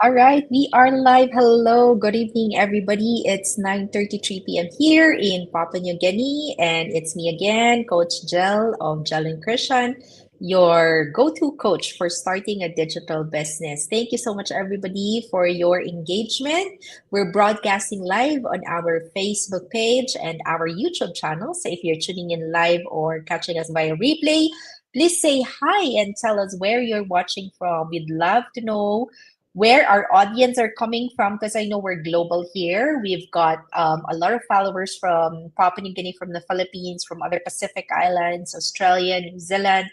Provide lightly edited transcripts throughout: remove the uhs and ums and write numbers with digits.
All right, we are live. Hello, good evening, everybody. It's 9:33 p.m. here in Papua New Guinea, and it's me again, Coach Jel of Jel and Christian, your go-to coach for starting a digital business. Thank you so much, everybody, for your engagement. We're broadcasting live on our Facebook page and our YouTube channel. So if you're tuning in live or catching us via replay, please say hi and tell us where you're watching from. We'd love to know where our audience are coming from because I know we're global here. We've got a lot of followers from Papua New Guinea, from the Philippines, from other Pacific Islands, Australia, New Zealand,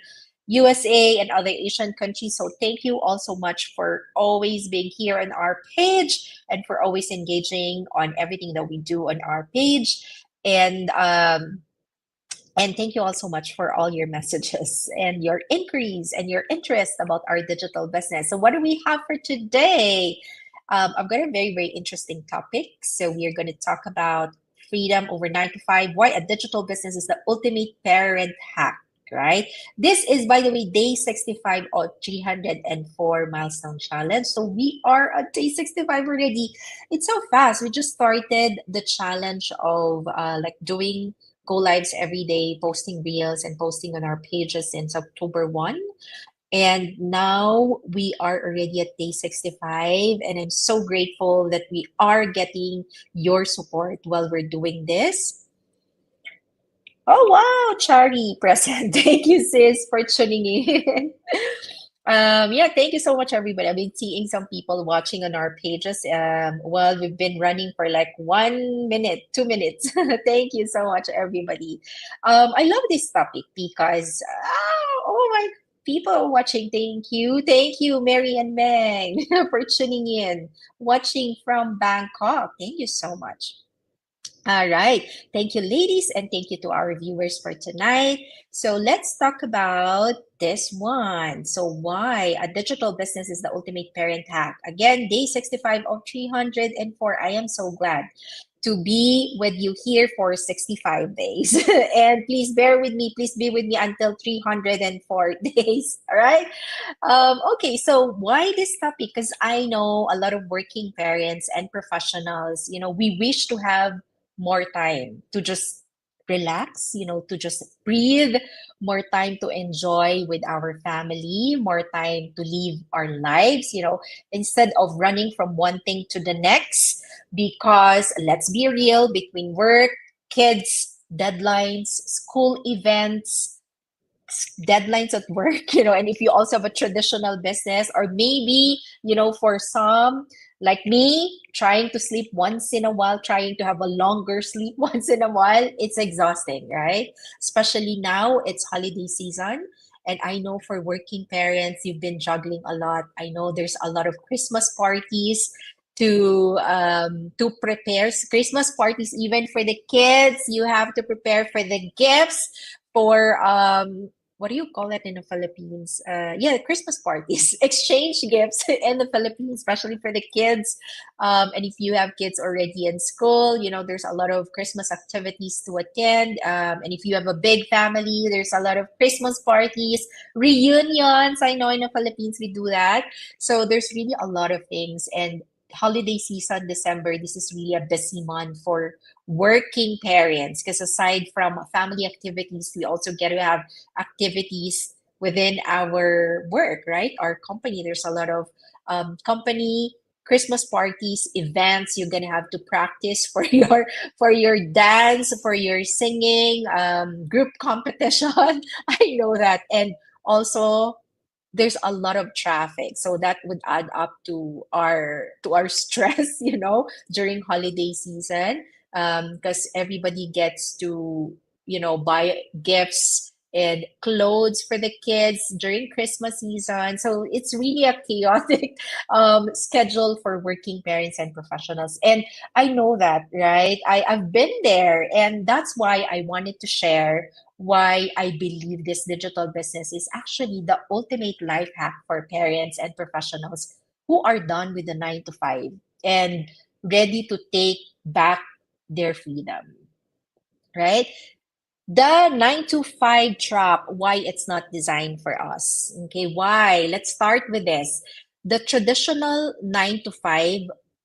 USA, and other Asian countries. So thank you all so much for always being here on our page and for always engaging on everything that we do on our page. And thank you all so much for all your messages and your inquiries and your interest about our digital business. So, what do we have for today? I've got a very, very interesting topic. So, we are going to talk about freedom over 9 to 5, why a digital business is the ultimate parent hack, right? This is, by the way, day 65 of 304 milestone challenge. So, we are at day 65 already. It's so fast. We just started the challenge of like doing go lives every day, posting reels and posting on our pages since October 1. And now we are already at day 65. And I'm so grateful that we are getting your support while we're doing this. Oh, wow, Chari present. Thank you, sis, for tuning in. Yeah, thank you so much, everybody. I've been seeing some people watching on our pages. Well, we've been running for like 1 minute, 2 minutes. Thank you so much, everybody. I love this topic because, oh my, people are watching. Thank you, Mary and Meg, for tuning in, watching from Bangkok. Thank you so much. All right. Thank you, ladies, and thank you to our viewers for tonight. So let's talk about this one. So, why a digital business is the ultimate parent hack? Again, day 65 of 304. I am so glad to be with you here for 65 days. And please bear with me. Please be with me until 304 days. All right. Okay. So, why this topic? Because I know a lot of working parents and professionals, we wish to have more time to just relax, to just breathe, more time to enjoy with our family, more time to live our lives, instead of running from one thing to the next. Because let's be real, between work, kids, deadlines, school events, deadlines at work, and if you also have a traditional business, or maybe, for some like me, trying to sleep once in a while, trying to have a longer sleep once in a while, it's exhausting, right? Especially now, it's holiday season. And I know for working parents, you've been juggling a lot. I know there's a lot of Christmas parties to prepare Christmas parties, even for the kids. You have to prepare for the gifts for what do you call it in the Philippines? Yeah, Christmas parties, exchange gifts in the Philippines, especially for the kids. And if you have kids already in school, there's a lot of Christmas activities to attend. And if you have a big family, there's a lot of Christmas parties, reunions. I know in the Philippines we do that. So there's really a lot of things. And holiday season, December, this is really a busy month for working parents because aside from family activities, we also get to have activities within our work, right? Our company, there's a lot of company Christmas parties, events. You're gonna have to practice for your dance, for your singing, group competition. I know that, and also there's a lot of traffic, so that would add up to our stress, during holiday season, because everybody gets to buy gifts and clothes for the kids during Christmas season. So it's really a chaotic schedule for working parents and professionals. And I know that, right? I've been there, and that's why I wanted to share why I believe this digital business is actually the ultimate life hack for parents and professionals who are done with the 9 to 5 and ready to take back their freedom, right? The 9 to 5 trap, why it's not designed for us. Okay, why? Let's start with this. the traditional 9 to 5,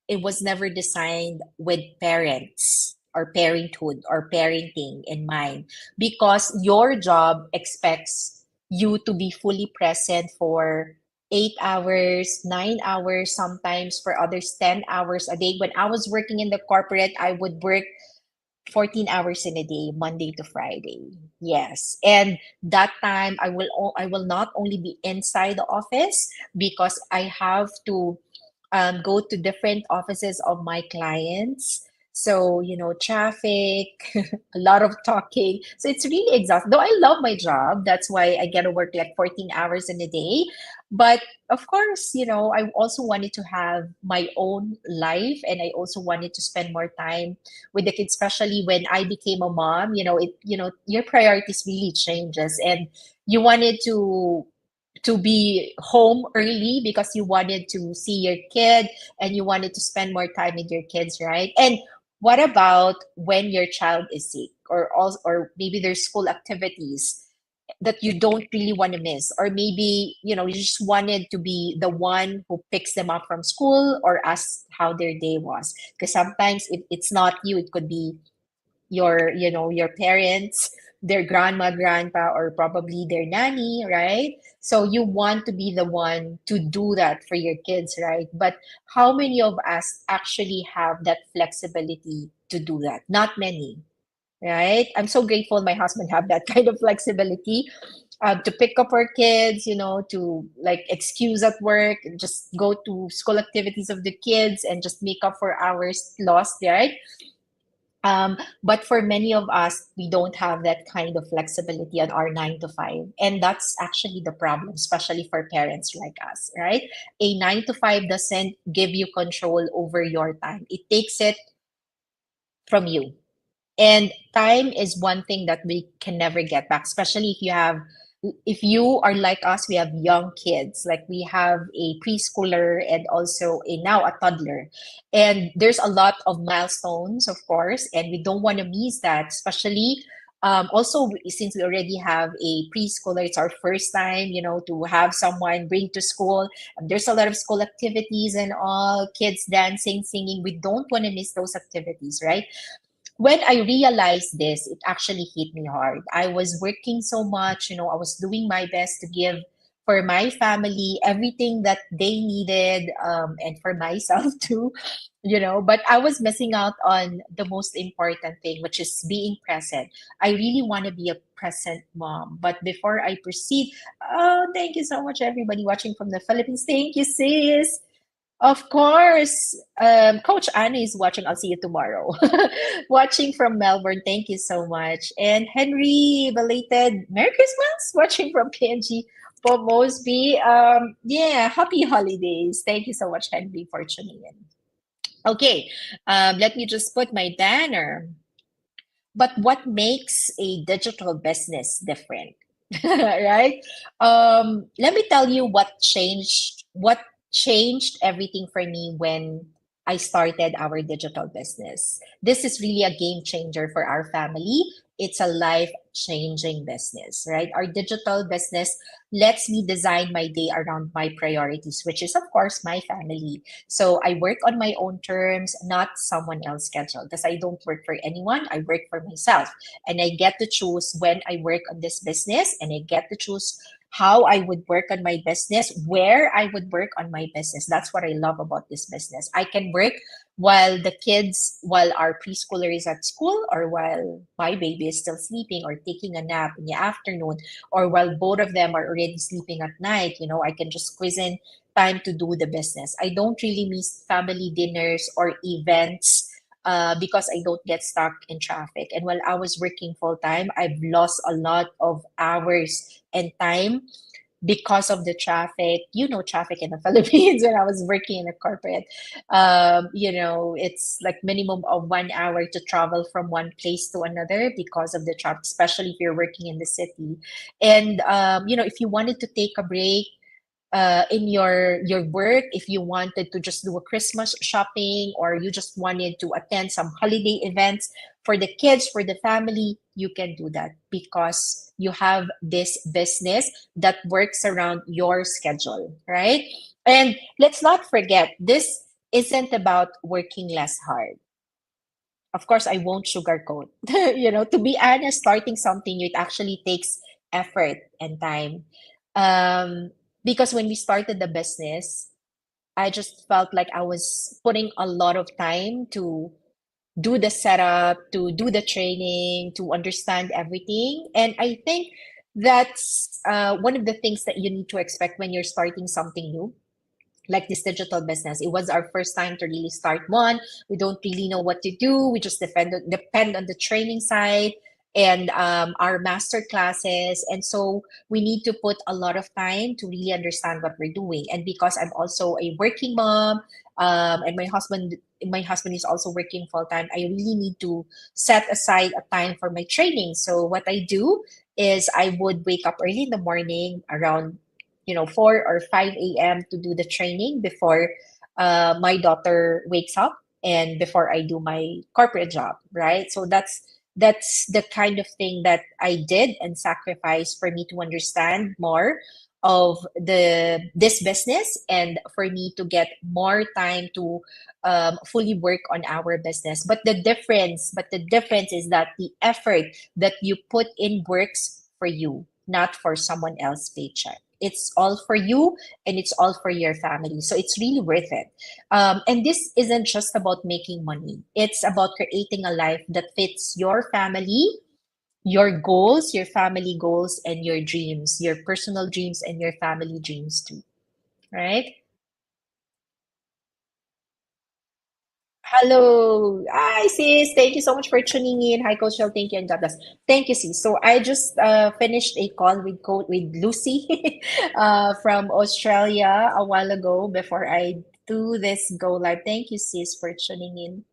it was never designed with parents or parenthood or parenting in mind, because your job expects you to be fully present for 8 hours, 9 hours, sometimes for others 10 hours a day. When I was working in the corporate, I would work 14 hours in a day, Monday to Friday. Yes. And that time I will not only be inside the office, because I have to go to different offices of my clients. So, traffic, a lot of talking. So it's really exhausting. Though I love my job, that's why I get to work like 14 hours in a day. But of course, I also wanted to have my own life, and I also wanted to spend more time with the kids, especially when I became a mom. Your priorities really changes, and you wanted to be home early because you wanted to see your kid and you wanted to spend more time with your kids, right? And what about when your child is sick, or maybe there's school activities that you don't really want to miss, or maybe you just wanted to be the one who picks them up from school or asks how their day was, because sometimes if it's not you, it could be your parents, their grandma, grandpa, or probably their nanny, right? So you want to be the one to do that for your kids, right? But how many of us actually have that flexibility to do that? Not many, right? I'm so grateful my husband have that kind of flexibility, to pick up our kids, to like excuse at work, just go to school activities of the kids and just make up for hours lost, right? But for many of us, we don't have that kind of flexibility on our 9 to 5. And that's actually the problem, especially for parents like us, right? A 9 to 5 doesn't give you control over your time, it takes it from you. And time is one thing that we can never get back, especially if you are like us, we have young kids, like we have a preschooler and also now a toddler. And there's a lot of milestones, of course, and we don't want to miss that, especially also since we already have a preschooler, it's our first time, to have someone bring to school. And there's a lot of school activities and all, kids dancing, singing. We don't want to miss those activities, right? When I realized this, it actually hit me hard. I was working so much, I was doing my best to give for my family everything that they needed, and for myself too, but I was missing out on the most important thing, which is being present. I really want to be a present mom. But before I proceed, oh, thank you so much, everybody watching from the Philippines. Thank you, sis. Of course. Coach Annie is watching. I'll see you tomorrow. Watching from Melbourne. Thank you so much. And Henry, belated Merry Christmas. Watching from PNG. Bob Mosby. Yeah, happy holidays. Thank you so much, Henry, for tuning in. Okay, let me just put my banner. But what makes a digital business different? Right? Let me tell you what changed everything for me when I started our digital business. This is really a game changer for our family. It's a life changing business, right? Our digital business lets me design my day around my priorities, which is, of course, my family. So I work on my own terms, not someone else's schedule, because I don't work for anyone. I work for myself. And I get to choose when I work on this business, and I get to choose how I would work on my business, where I would work on my business. That's what I love about this business. I can work while our preschooler is at school, or while my baby is still sleeping or taking a nap in the afternoon, or while both of them are already sleeping at night. I can just squeeze in time to do the business. I don't really miss family dinners or events, because I don't get stuck in traffic. And while I was working full time, I've lost a lot of hours and time because of the traffic. Traffic in the Philippines when I was working in a corporate. It's like minimum of 1 hour to travel from one place to another because of the traffic, especially if you're working in the city. And if you wanted to take a break in your work, if you wanted to just do a Christmas shopping, or you just wanted to attend some holiday events for the kids, for the family, you can do that because you have this business that works around your schedule, right? And let's not forget, this isn't about working less hard. Of course, I won't sugarcoat. To be honest, starting something, it actually takes effort and time. Um, because when we started the business, I just felt like I was putting a lot of time to do the setup, to do the training, to understand everything. And I think that's one of the things that you need to expect when you're starting something new, like this digital business. It was our first time to really start one. We don't really know what to do. We just depend on the training side and our master classes. And so we need to put a lot of time to really understand what we're doing. And because I'm also a working mom, and my husband is also working full time, I really need to set aside a time for my training. So what I do is I would wake up early in the morning around 4 or 5 a.m. to do the training before my daughter wakes up and before I do my corporate job, right? So that's the kind of thing that I did and sacrificed for me to understand more of the this business and for me to get more time to fully work on our business. But the difference is that the effort that you put in works for you, not for someone else's paycheck. It's all for you and it's all for your family. So it's really worth it. And this isn't just about making money, it's about creating a life that fits your family, your goals, your family goals, and your dreams, your personal dreams, and your family dreams too. Right? Hello. Hi, sis. Thank you so much for tuning in. Hi, Coach Shell. Thank you, and God bless. Thank you, sis. So I just finished a call with Lucy from Australia a while ago before I do this go live. Thank you, sis, for tuning in.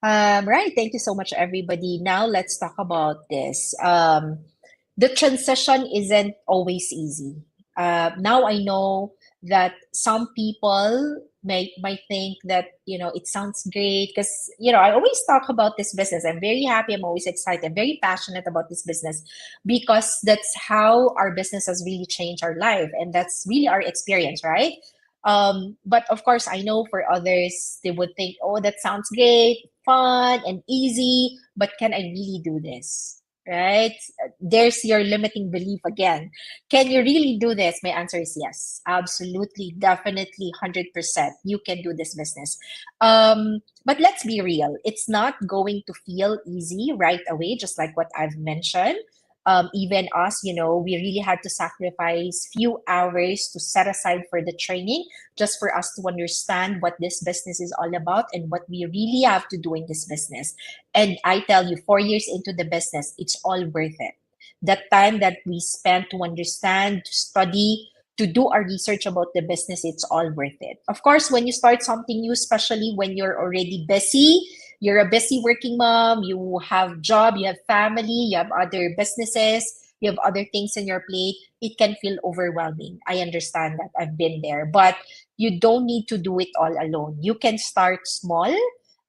Right. Thank you so much, everybody. Now let's talk about this. The transition isn't always easy. Now I know that some people might think that it sounds great because I always talk about this business. I'm very happy. I'm always excited. I'm very passionate about this business because that's how our business has really changed our life, and that's really our experience, right? But of course, I know for others, they would think, oh, that sounds great, fun, and easy, but can I really do this? Right? There's your limiting belief again. Can you really do this? My answer is yes. Absolutely, definitely, 100%. You can do this business. But let's be real. It's not going to feel easy right away, just like what I've mentioned. Even us, we really had to sacrifice few hours to set aside for the training just for us to understand what this business is all about and what we really have to do in this business. And I tell you, 4 years into the business, it's all worth it. The time that we spent to understand, to study, to do our research about the business, it's all worth it. Of course, when you start something new, especially when you're already busy, you're a busy working mom, you have job, you have family, you have other businesses, you have other things in your plate, it can feel overwhelming. I understand that. I've been there. But you don't need to do it all alone. You can start small,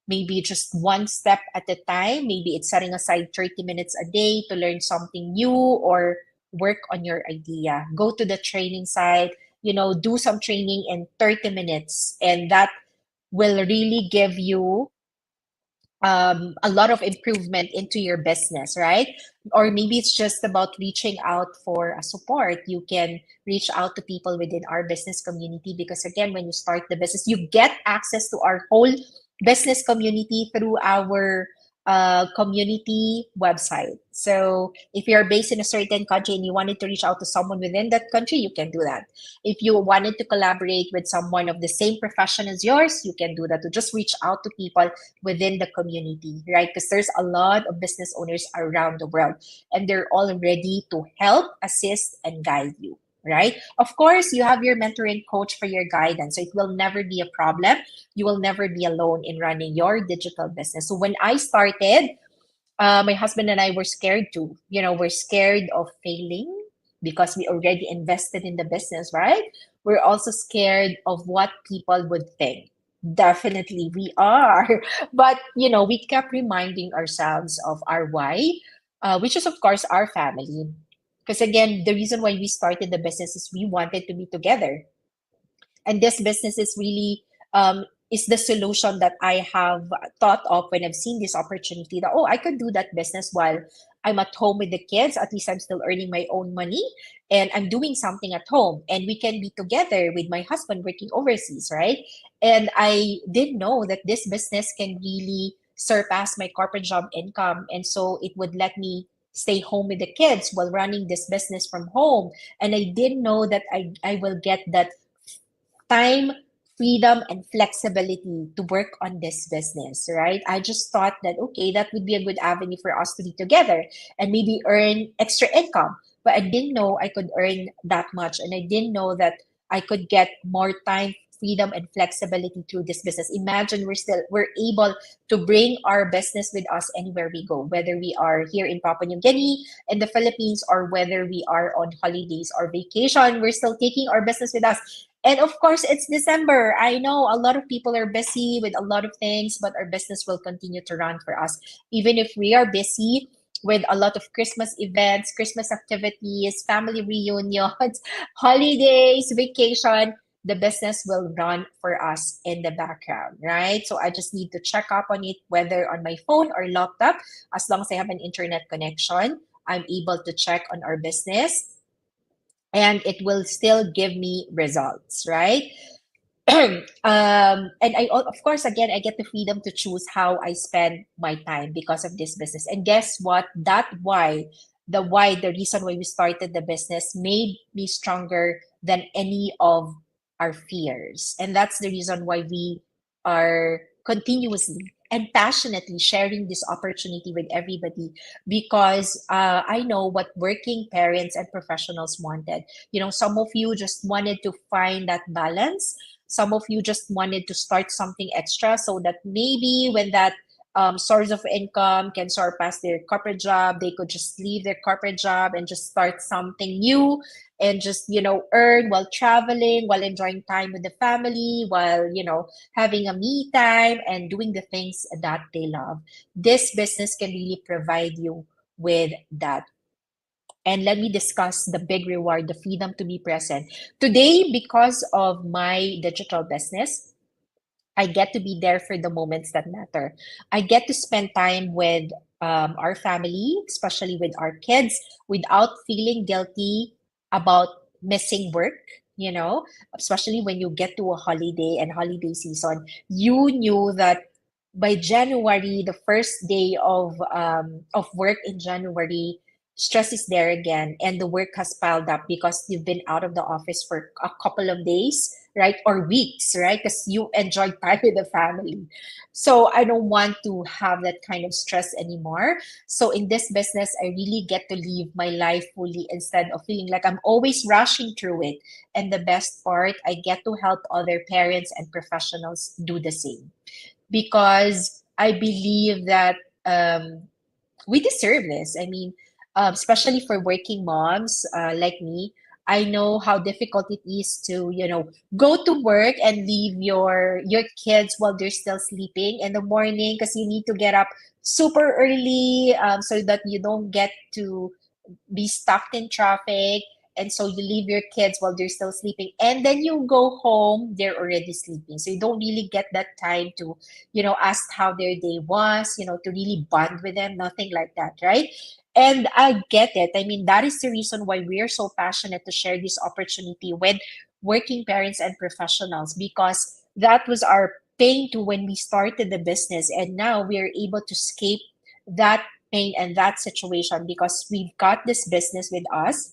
maybe just one step at a time. Maybe it's setting aside 30 minutes a day to learn something new or work on your idea. Go to the training site, do some training in 30 minutes, and that will really give you a lot of improvement into your business, right? Or maybe it's just about reaching out for a support. You can reach out to people within our business community because, again, when you start the business, you get access to our whole business community through our community website. So if you're based in a certain country and you wanted to reach out to someone within that country, you can do that. If you wanted to collaborate with someone of the same profession as yours, you can do that. To just reach out to people within the community, right? Because there's a lot of business owners around the world and they're all ready to help, assist, and guide you, right? Of course, you have your mentor and coach for your guidance. So it will never be a problem. You will never be alone in running your digital business. So when I started, my husband and I were scared too. We're scared of failing because we already invested in the business, right? We're also scared of what people would think. Definitely, we are. But, we kept reminding ourselves of our why, which is, of course, our family. Because, again, the reason why we started the business is we wanted to be together. And this business is really is the solution that I have thought of when I've seen this opportunity that, oh, I could do that business while I'm at home with the kids. At least I'm still earning my own money and I'm doing something at home and we can be together with my husband working overseas, right? And I didn't know that this business can really surpass my corporate job income. And so it would let me stay home with the kids while running this business from home. And I didn't know that I will get that time, freedom, and flexibility to work on this business, right? I just thought that, okay, that would be a good avenue for us to be together and maybe earn extra income. But I didn't know I could earn that much. And I didn't know that I could get more time, freedom, and flexibility through this business. Imagine we're able to bring our business with us anywhere we go, whether we are here in Papua New Guinea, in the Philippines, or whether we are on holidays or vacation, we're still taking our business with us. And of course, it's December. I know a lot of people are busy with a lot of things, but our business will continue to run for us. Even if we are busy with a lot of Christmas events, Christmas activities, family reunions, holidays, vacation, the business will run for us in the background, right? So I just need to check up on it, whether on my phone or laptop. As long as I have an internet connection, I'm able to check on our business and it will still give me results, right? And of course, again, I get the freedom to choose how I spend my time because of this business. And guess what? The reason why we started the business made me stronger than any of our fears. And that's the reason why we are continuously and passionately sharing this opportunity with everybody because I know what working parents and professionals wanted. You know, some of you just wanted to find that balance. Some of you just wanted to start something extra so that maybe when that source of income can surpass their corporate job, they could just leave their corporate job and just start something new and just, earn while traveling, while enjoying time with the family, while, having a me time and doing the things that they love. This business can really provide you with that. And let me discuss the big reward, the freedom to be present. Today, because of my digital business, I get to be there for the moments that matter. I get to spend time with our family, especially with our kids, without feeling guilty about missing work. Especially when you get to a holiday and holiday season, you knew that by January, the first day of work in January, stress is there again, and the work has piled up because you've been out of the office for a couple of days, right, or weeks, right, because you enjoyed time with the family. So I don't want to have that kind of stress anymore. So in this business, I really get to live my life fully instead of feeling like I'm always rushing through it. And the best part, I get to help other parents and professionals do the same because I believe that we deserve this. I mean, especially for working moms like me, I know how difficult it is to, go to work and leave your kids while they're still sleeping in the morning because you need to get up super early so that you don't get to be stuck in traffic. And so you leave your kids while they're still sleeping. And then you go home, they're already sleeping. So you don't really get that time to, ask how their day was, to really bond with them, nothing like that, right? And I get it. I mean, that is the reason why we're so passionate to share this opportunity with working parents and professionals because that was our pain to when we started the business. And now we are able to escape that pain and that situation because we've got this business with us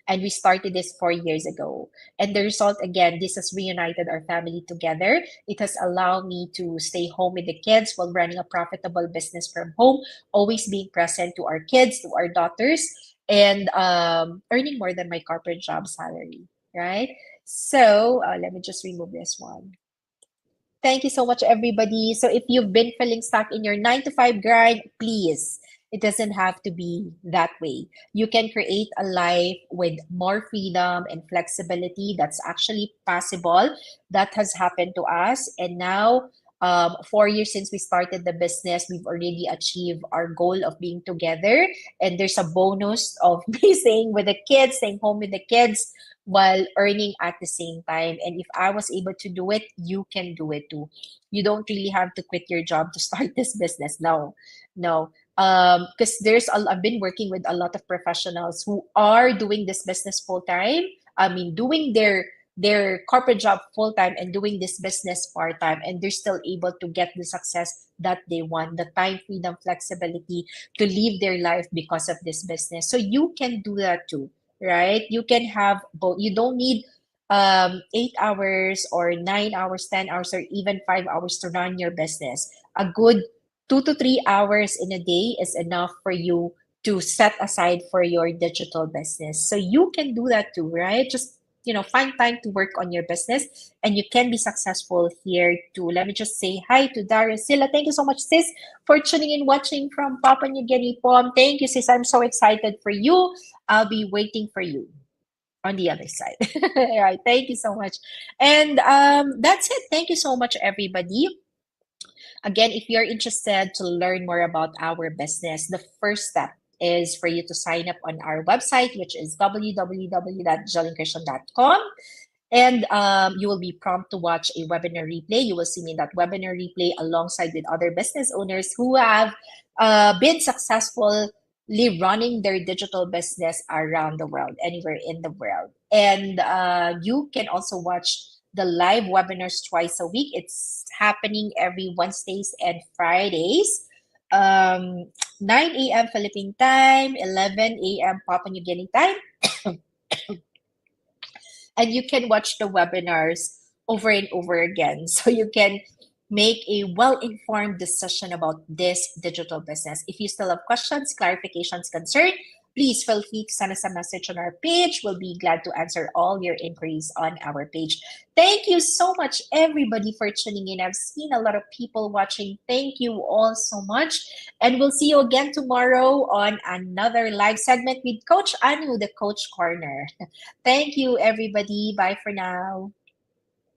and we started this 4 years ago. And the result, again, this has reunited our family together. It has allowed me to stay home with the kids while running a profitable business from home, always being present to our kids, to our daughters, and earning more than my corporate job salary, right? So let me just remove this one. Thank you so much, everybody. So if you've been feeling stuck in your 9 to 5 grind, please, it doesn't have to be that way. You can create a life with more freedom and flexibility. That's actually possible. That has happened to us. And now 4 years since we started the business, we've already achieved our goal of being together. And there's a bonus of me staying with the kids, staying home with the kids while earning at the same time. And if I was able to do it, you can do it too. You don't really have to quit your job to start this business. No, no. Because I've been working with a lot of professionals who are doing this business full time. I mean, doing their corporate job full time and doing this business part time, and they're still able to get the success that they want, the time freedom, flexibility to live their life because of this business. So you can do that too, right? You can have both. You don't need 8 hours or 9 hours, 10 hours, or even 5 hours to run your business. A good 2 to 3 hours in a day is enough for you to set aside for your digital business. So you can do that too, right? Just find time to work on your business and you can be successful here too. Let me just say hi to Darius Silla. Thank you so much, sis, for tuning in, watching from Papua New Guinea. Pom. Thank you, sis. I'm so excited for you. I'll be waiting for you on the other side. All right. Thank you so much. And that's it. Thank you so much, everybody. Again, if you're interested to learn more about our business, the first step is for you to sign up on our website, which is www.jollycreation.com. And you will be prompted to watch a webinar replay. You will see me in that webinar replay alongside with other business owners who have been successfully running their digital business around the world, anywhere in the world. And you can also watch the live webinars twice a week. It's happening every Wednesdays and Fridays. 9 a.m. Philippine time, 11 a.m. Papua New Guinea time. And you can watch the webinars over and over again. So you can make a well-informed decision about this digital business. If you still have questions, clarifications, concern, please feel free to send us a message on our page. We'll be glad to answer all your inquiries on our page. Thank you so much, everybody, for tuning in. I've seen a lot of people watching. Thank you all so much. And we'll see you again tomorrow on another live segment with Coach Anu, the Coach Corner. Thank you, everybody. Bye for now.